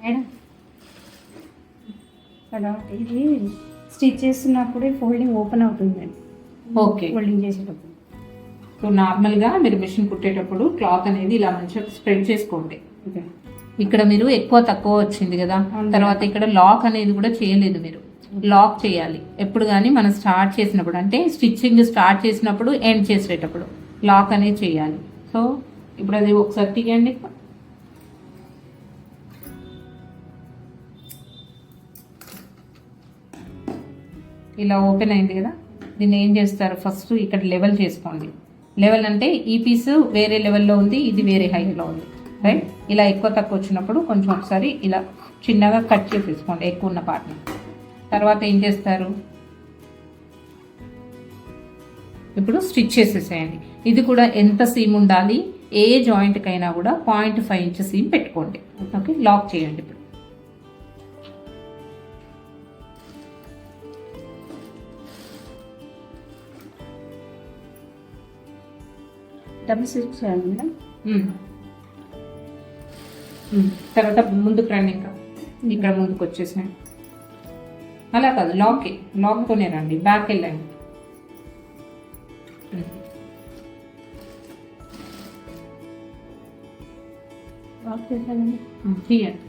Madam కదా ఇది stitch చేస్తున్నప్పుడే folding open అవుతుంది మేడం. ఓకే. ఫోల్డింగ్ చేసేటప్పుడు సో నార్మల్గా మీరు మిషన్ కుట్టేటప్పుడు క్లాత్ అనేది ఇలా మంచిగా స్ప్రెడ్ చేసుకోండి. ఓకే. ఇక్కడ మీరు ఎక్కువ తక్కువ వచ్చింది కదా, అవును. తర్వాత ఇక్కడ లాక్ అనేది కూడా చేయలేదు మీరు. లాక్ చేయాలి ఎప్పుడు కానీ మనం స్టార్ట్ చేసినప్పుడు, అంటే స్టిచ్చింగ్ స్టార్ట్ చేసినప్పుడు, ఎండ్ చేసేటప్పుడు లాక్ అనేది చేయాలి. సో ఇప్పుడు అది ఒకసారి తీయండి. ఇలా ఓపెన్ అయింది కదా, దీన్ని ఏం చేస్తారు, ఫస్ట్ ఇక్కడ లెవెల్ చేసుకోండి. లెవెల్ అంటే ఈ పీస్ వేరే లెవెల్లో ఉంది, ఇది వేరే హైట్లో ఉంది, రైట్. ఇలా ఎక్కువ తక్కువ వచ్చినప్పుడు కొంచెం ఒకసారి ఇలా చిన్నగా కట్ చేసేసుకోండి ఎక్కువ ఉన్న పార్ట్ని. తర్వాత ఏం చేస్తారు, ఇప్పుడు స్టిచ్ చేసేసేయండి. ఇది కూడా ఎంత సీమ్ ఉండాలి, ఏ జాయింట్కైనా కూడా 0.5 ఇంచ్ సీమ్ పెట్టుకోండి. ఓకే, లాక్ చేయండి. ఇప్పుడు డబుల్ స్టిచ్ చేయాలి మేడం. తర్వాత ముందుకు రండి, ఇంకా ఇక్కడ ముందుకు వచ్చేసాను. అలా కాదు, లాక్తోనే రండి, బ్యాక్ వెళ్ళండి. లాక్ చేశానండి. తీయండి.